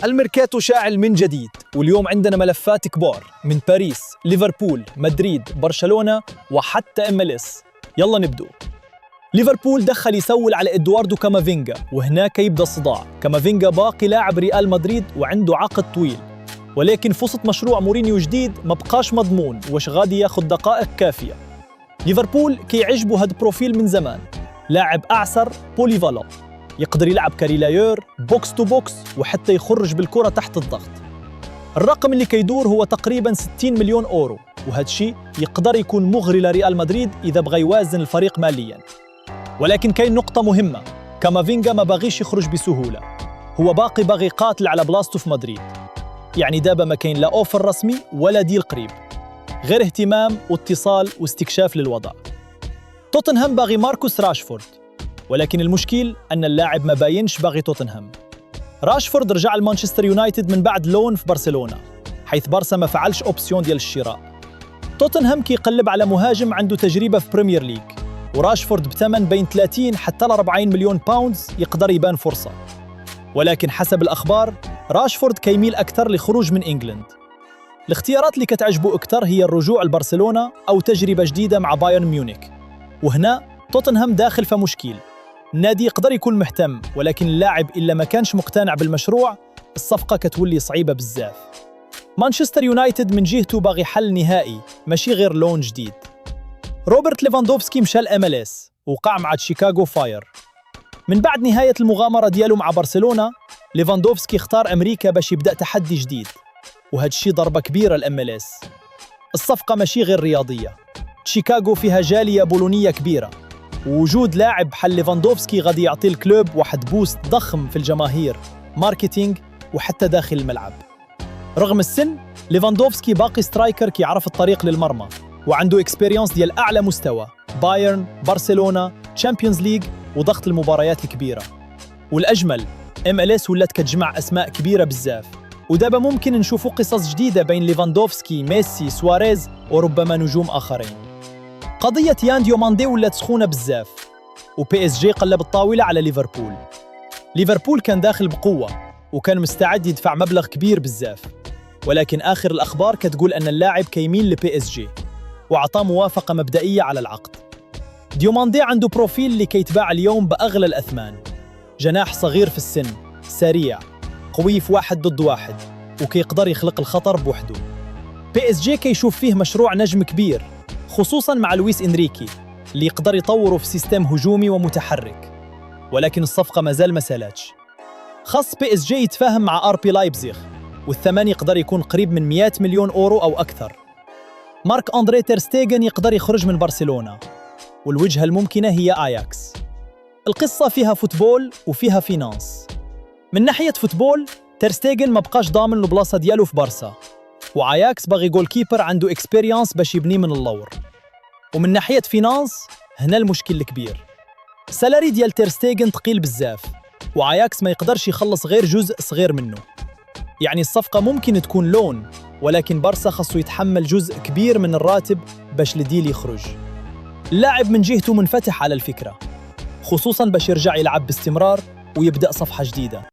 الميركاتو شاعل من جديد، واليوم عندنا ملفات كبار من باريس، ليفربول، مدريد، برشلونة وحتى MLS. يلا نبدو. ليفربول دخل يسول على إدواردو كامافينجا، وهناك يبدأ الصداع. كامافينجا باقي لاعب ريال مدريد وعنده عقد طويل، ولكن في وسط مشروع مورينيو جديد ما بقاش مضمون وش غادي ياخد دقائق كافية. ليفربول كي عجبه هاد بروفيل من زمان، لاعب أعسر بوليفالون، يقدر يلعب كاريلايور، بوكس تو بوكس، وحتى يخرج بالكرة تحت الضغط. الرقم اللي كيدور هو تقريباً 60 مليون أورو، وهذا الشيء يقدر يكون مغري لريال مدريد إذا بغى يوازن الفريق مالياً. ولكن كاين نقطة مهمة، كامافينجا ما باغيش يخرج بسهولة، هو باغي يقاتل على بلاصته في مدريد. يعني دابا ما كاين لا أوفر رسمي ولا ديل قريب، غير اهتمام واتصال واستكشاف للوضع. توتنهام باغي ماركوس راشفورد، ولكن المشكل أن اللاعب ما باينش باغي توتنهام. راشفورد رجع لمانشستر يونايتد من بعد لون في برشلونة، حيث بارسا ما فعلش أوبسيون ديال الشراء. توتنهام كيقلب على مهاجم عنده تجربة في بريمير ليج، وراشفورد بثمن بين 30 حتى ل 40 مليون باوندز يقدر يبان فرصة. ولكن حسب الأخبار راشفورد كيميل أكثر لخروج من إنجلند. الاختيارات اللي كتعجبه أكثر هي الرجوع لبرشلونة أو تجربة جديدة مع بايرن ميونخ. وهنا توتنهام داخل في مشكل، النادي يقدر يكون مهتم، ولكن اللاعب إلا ما كانش مقتنع بالمشروع الصفقة كتولي صعيبة بزاف. مانشستر يونايتد من جهته باغي حل نهائي، ماشي غير لون جديد. روبرت ليفاندوفسكي مشى MLS وقع مع شيكاغو فاير. من بعد نهاية المغامرة ديالو مع برشلونة، ليفاندوفسكي اختار أمريكا باش يبدأ تحدي جديد، وهذا الشيء ضربة كبيرة للMLS. الصفقة ماشي غير رياضية، شيكاغو فيها جالية بولونية كبيرة، ووجود لاعب بحال ليفاندوفسكي غادي يعطي الكلوب واحد بوست ضخم في الجماهير، ماركتينج، وحتى داخل الملعب. رغم السن، ليفاندوفسكي باقي سترايكر كيعرف الطريق للمرمى، وعنده اكسبيرينس ديال أعلى مستوى، بايرن، برشلونة، تشامبيونز ليج، وضغط المباريات الكبيرة. والأجمل، MLS ولات كتجمع أسماء كبيرة بزاف، ودابا ممكن نشوفوا قصص جديدة بين ليفاندوفسكي، ميسي، سواريز، وربما نجوم آخرين. قضية يان ديوماندي ولات سخونة بزاف، وPSG قلب الطاولة على ليفربول. ليفربول كان داخل بقوة وكان مستعد يدفع مبلغ كبير بزاف، ولكن آخر الأخبار كتقول أن اللاعب كيميل لPSG وعطى موافقة مبدئية على العقد. ديوماندي عنده بروفيل اللي كيتباع اليوم بأغلى الأثمان، جناح صغير في السن، سريع، قوي في 1 ضد 1، وكيقدر يخلق الخطر بوحده. PSG كيشوف فيه مشروع نجم كبير، خصوصاً مع لويس إنريكي اللي يقدر يطوره في سيستم هجومي ومتحرك. ولكن الصفقة مازال ما سالاتش. خاص PSG يتفاهم مع RB لايبزيغ، والثمن يقدر يكون قريب من 100 مليون أورو أو أكثر. مارك أندري تير ستيغن يقدر يخرج من برشلونة، والوجهة الممكنة هي آياكس. القصة فيها فوتبول وفيها فينانس. من ناحية فوتبول، تير ستيغن ما بقاش ضامن البلاصة ديالو في بارسا، وآياكس باغي جول كيبر عنده إكسبيريانس باش يبني من اللور. ومن ناحية فينانس، هنا المشكل الكبير، السالاري ديال تير ستيغن ثقيل بزاف، وآياكس ما يقدرش يخلص غير جزء صغير منه. يعني الصفقة ممكن تكون لون، ولكن بارسا خاصو يتحمل جزء كبير من الراتب باش الديل يخرج. اللاعب من جهته منفتح على الفكرة، خصوصاً باش يرجع يلعب باستمرار ويبدأ صفحة جديدة.